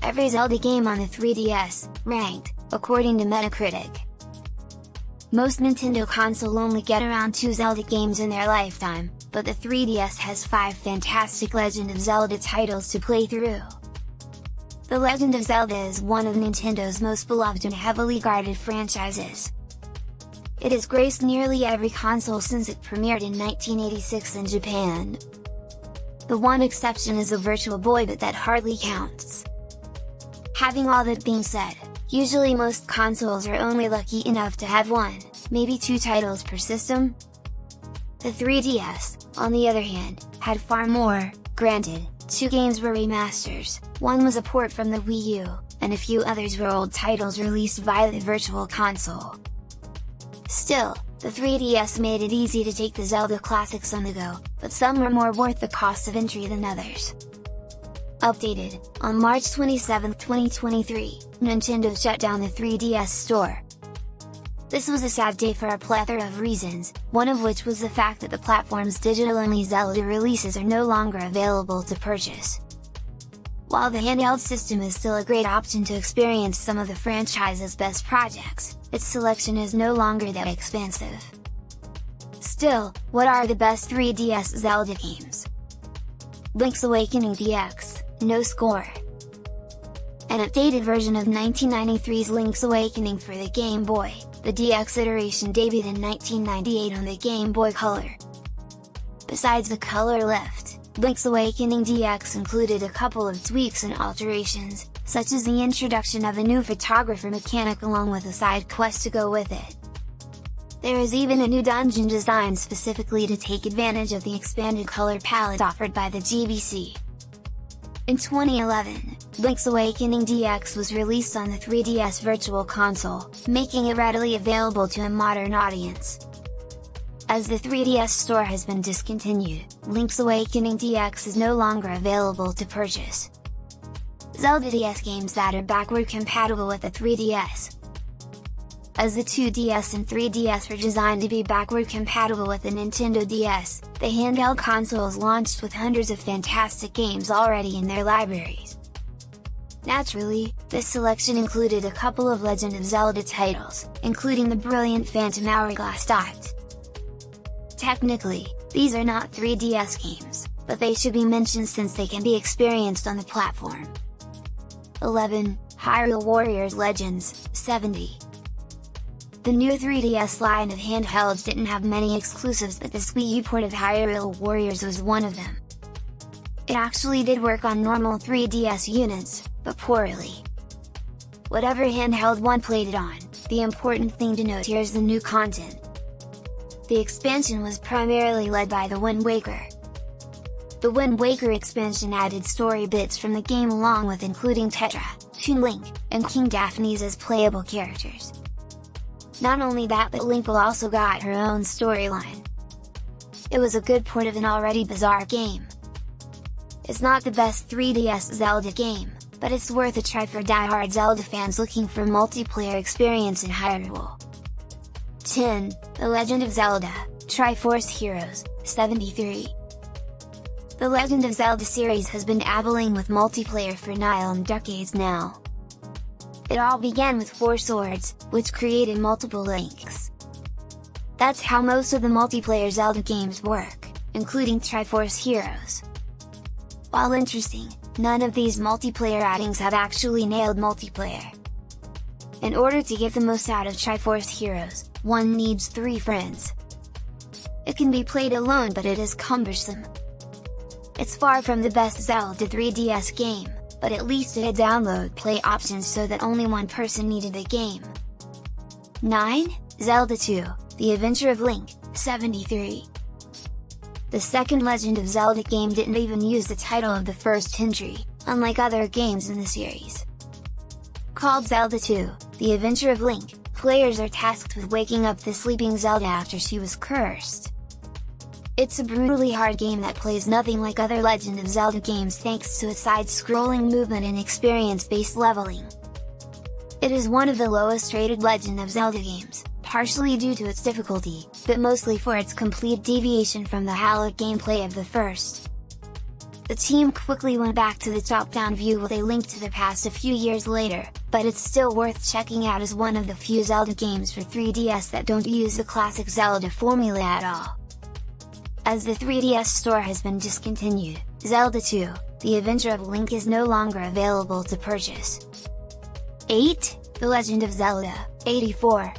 every Zelda game on the 3DS, ranked, according to Metacritic. Most Nintendo consoles only get around 2 Zelda games in their lifetime, but the 3DS has 5 fantastic Legend of Zelda titles to play through. The Legend of Zelda is one of Nintendo's most beloved and heavily guarded franchises. It has graced nearly every console since it premiered in 1986 in Japan. The one exception is a Virtual Boy, but that hardly counts. Having all that being said, usually most consoles are only lucky enough to have 1, maybe 2 titles per system. The 3DS, on the other hand, had far more. Granted, 2 games were remasters, one was a port from the Wii U, and a few others were old titles released via the Virtual Console. Still, the 3DS made it easy to take the Zelda classics on the go, but some were more worth the cost of entry than others. Updated, on March 27, 2023, Nintendo shut down the 3DS store. This was a sad day for a plethora of reasons, one of which was the fact that the platform's digital-only Zelda releases are no longer available to purchase. While the handheld system is still a great option to experience some of the franchise's best projects, its selection is no longer that expansive. Still, what are the best 3DS Zelda games? Link's Awakening DX, no score. An updated version of 1993's Link's Awakening for the Game Boy, the DX iteration debuted in 1998 on the Game Boy Color. Besides the color lift, Link's Awakening DX included a couple of tweaks and alterations, such as the introduction of a new photographer mechanic along with a side quest to go with it. There is even a new dungeon designed specifically to take advantage of the expanded color palette offered by the GBC. In 2011, Link's Awakening DX was released on the 3DS Virtual Console, making it readily available to a modern audience. As the 3DS store has been discontinued, Link's Awakening DX is no longer available to purchase. Zelda DS games that are backward compatible with the 3DS. As the 2DS and 3DS were designed to be backward compatible with the Nintendo DS, the handheld consoles launched with hundreds of fantastic games already in their libraries. Naturally, this selection included a couple of Legend of Zelda titles, including the brilliant Phantom Hourglass Dot. Technically, these are not 3DS games, but they should be mentioned since they can be experienced on the platform. 11. Hyrule Warriors Legends, 70. The new 3DS line of handhelds didn't have many exclusives, but this Wii U port of Hyrule Warriors was one of them. It actually did work on normal 3DS units, but poorly. Whatever handheld one played it on, the important thing to note here is the new content. The expansion was primarily led by the Wind Waker. The Wind Waker expansion added story bits from the game along with including Tetra, Toon Link, and King Daphnes as playable characters. Not only that, but Link also got her own storyline. It was a good port of an already bizarre game. It's not the best 3DS Zelda game, but it's worth a try for die-hard Zelda fans looking for multiplayer experience in Hyrule. 10. The Legend of Zelda, Triforce Heroes, 73. The Legend of Zelda series has been dabbling with multiplayer for nigh decades now. It all began with 4 swords, which created multiple links. That's how most of the multiplayer Zelda games work, including Triforce Heroes. While interesting, none of these multiplayer addings have actually nailed multiplayer. In order to get the most out of Triforce Heroes, one needs 3 friends. It can be played alone, but it is cumbersome. It's far from the best Zelda 3DS game, but at least it had download play options so that only one person needed the game. 9. Zelda 2, The Adventure of Link, 73. The second Legend of Zelda game didn't even use the title of the first entry, unlike other games in the series. Called Zelda 2, The Adventure of Link, players are tasked with waking up the sleeping Zelda after she was cursed. It's a brutally hard game that plays nothing like other Legend of Zelda games thanks to its side-scrolling movement and experience-based leveling. It is one of the lowest rated Legend of Zelda games, partially due to its difficulty, but mostly for its complete deviation from the hallowed gameplay of the first. The team quickly went back to the top-down view with A Link to the Past a few years later, but it's still worth checking out as one of the few Zelda games for 3DS that don't use the classic Zelda formula at all. As the 3DS store has been discontinued, Zelda 2, The Adventure of Link is no longer available to purchase. 8. The Legend of Zelda, 84.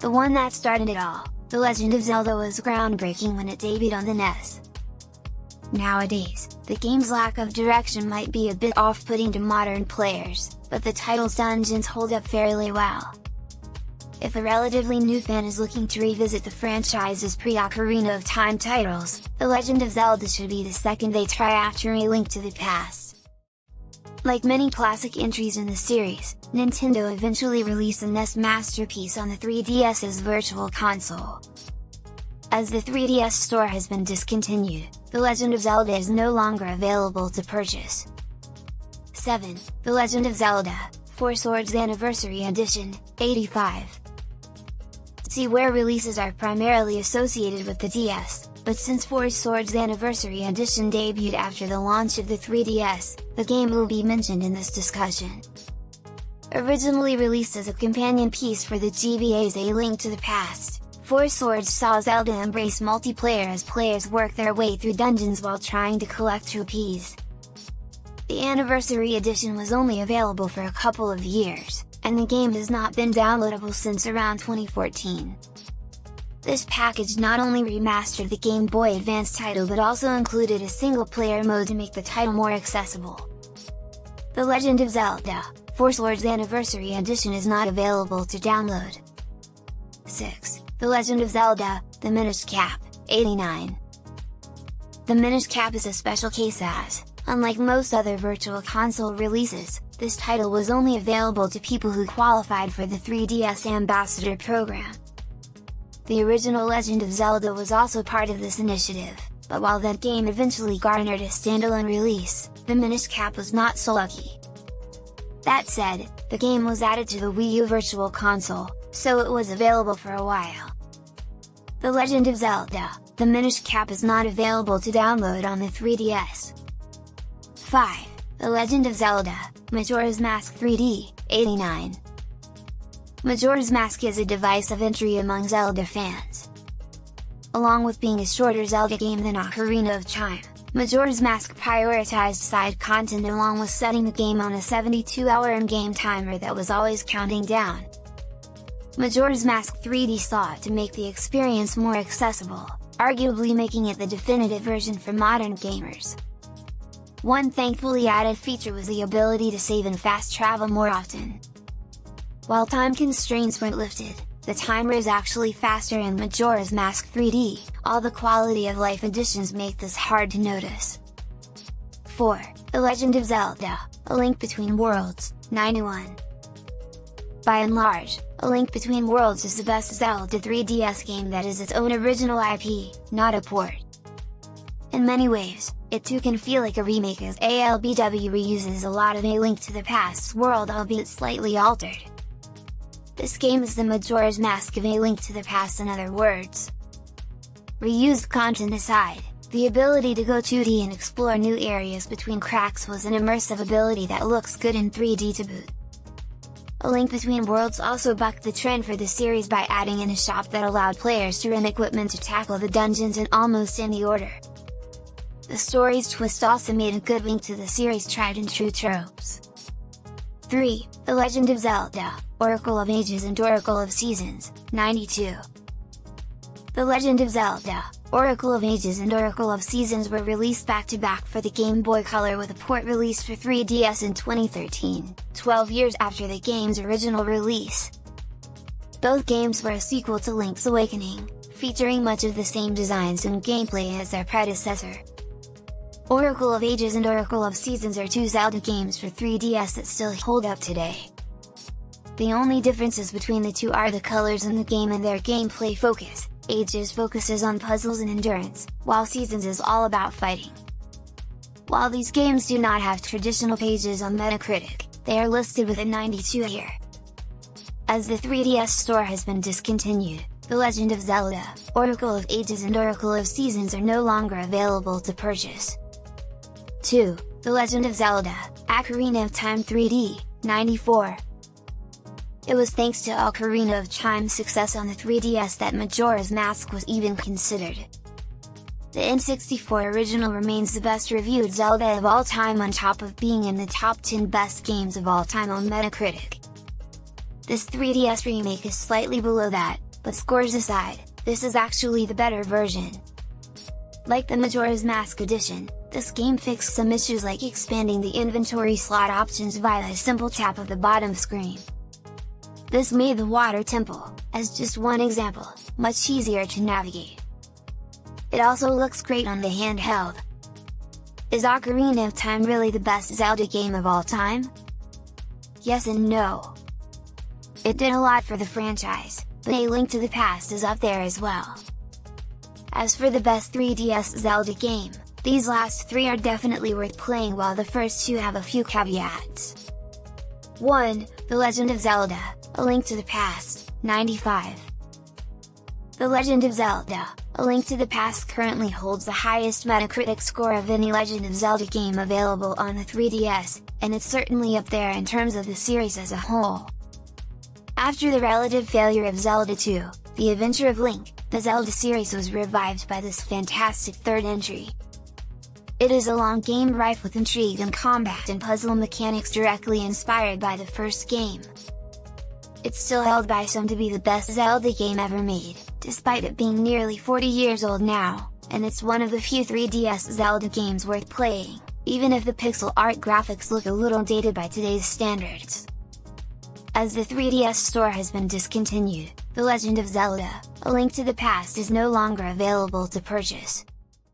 The one that started it all, The Legend of Zelda was groundbreaking when it debuted on the NES. Nowadays, the game's lack of direction might be a bit off-putting to modern players, but the title's dungeons hold up fairly well. If a relatively new fan is looking to revisit the franchise's pre-Ocarina of Time titles, The Legend of Zelda should be the second they try after A Link to the Past. Like many classic entries in the series, Nintendo eventually released a NES masterpiece on the 3DS's Virtual Console. As the 3DS store has been discontinued, The Legend of Zelda is no longer available to purchase. 7. The Legend of Zelda, Four Swords Anniversary Edition, 85. SiWare releases are primarily associated with the DS, but since Four Swords Anniversary Edition debuted after the launch of the 3DS, the game will be mentioned in this discussion. Originally released as a companion piece for the GBA's A Link to the Past, Four Swords saw Zelda embrace multiplayer as players work their way through dungeons while trying to collect rupees. The Anniversary Edition was only available for a couple of years, and the game has not been downloadable since around 2014. This package not only remastered the Game Boy Advance title but also included a single-player mode to make the title more accessible. The Legend of Zelda, Four Swords Anniversary Edition is not available to download. 6. The Legend of Zelda, The Minish Cap, 89. The Minish Cap is a special case as, unlike most other Virtual Console releases, this title was only available to people who qualified for the 3DS Ambassador program. The original Legend of Zelda was also part of this initiative, but while that game eventually garnered a standalone release, the Minish Cap was not so lucky. That said, the game was added to the Wii U Virtual Console, so it was available for a while. The Legend of Zelda, The Minish Cap is not available to download on the 3DS. 5. The Legend of Zelda, Majora's Mask 3D, 89. Majora's Mask is a divisive entry among Zelda fans. Along with being a shorter Zelda game than Ocarina of Time, Majora's Mask prioritized side content along with setting the game on a 72-hour in-game timer that was always counting down. Majora's Mask 3D sought to make the experience more accessible, arguably making it the definitive version for modern gamers. One thankfully added feature was the ability to save and fast travel more often. While time constraints weren't lifted, the timer is actually faster in Majora's Mask 3D, all the quality of life additions make this hard to notice. 4. The Legend of Zelda, A Link Between Worlds, 91. By and large, A Link Between Worlds is the best Zelda 3DS game that is its own original IP, not a port. In many ways, it too can feel like a remake as ALBW reuses a lot of A Link to the Past's world albeit slightly altered. This game is the Majora's Mask of A Link to the Past in other words. Reused content aside, the ability to go 2D and explore new areas between cracks was an immersive ability that looks good in 3D to boot. A Link Between Worlds also bucked the trend for the series by adding in a shop that allowed players to rent equipment to tackle the dungeons in almost any order. The story's twist also made a good link to the series' tried and true tropes. 3. The Legend of Zelda, Oracle of Ages and Oracle of Seasons, 92. The Legend of Zelda, Oracle of Ages and Oracle of Seasons were released back-to-back for the Game Boy Color with a port release for 3DS in 2013, 12 years after the game's original release. Both games were a sequel to Link's Awakening, featuring much of the same designs and gameplay as their predecessor. Oracle of Ages and Oracle of Seasons are two Zelda games for 3DS that still hold up today. The only differences between the two are the colors in the game and their gameplay focus. Ages focuses on puzzles and endurance, while Seasons is all about fighting. While these games do not have traditional pages on Metacritic, they are listed with a 92 here. As the 3DS store has been discontinued, The Legend of Zelda, Oracle of Ages and Oracle of Seasons are no longer available to purchase. 2. The Legend of Zelda, Ocarina of Time 3D, 94. It was thanks to Ocarina of Time's success on the 3DS that Majora's Mask was even considered. The N64 original remains the best reviewed Zelda of all time, on top of being in the top 10 best games of all time on Metacritic. This 3DS remake is slightly below that, but scores aside, this is actually the better version. Like the Majora's Mask edition, this game fixed some issues like expanding the inventory slot options via a simple tap of the bottom screen. This made the Water Temple, as just one example, much easier to navigate. It also looks great on the handheld. Is Ocarina of Time really the best Zelda game of all time? Yes and no. It did a lot for the franchise, but A Link to the Past is up there as well. As for the best 3DS Zelda game, these last three are definitely worth playing, while the first two have a few caveats. 1. The Legend of Zelda, A Link to the Past, 95. The Legend of Zelda, A Link to the Past currently holds the highest Metacritic score of any Legend of Zelda game available on the 3DS, and it's certainly up there in terms of the series as a whole. After the relative failure of Zelda 2, The Adventure of Link, the Zelda series was revived by this fantastic third entry. It is a long game rife with intrigue and combat and puzzle mechanics directly inspired by the first game. It's still held by some to be the best Zelda game ever made, despite it being nearly 40 years old now, and it's one of the few 3DS Zelda games worth playing, even if the pixel art graphics look a little dated by today's standards. As the 3DS store has been discontinued, The Legend of Zelda, A Link to the Past is no longer available to purchase.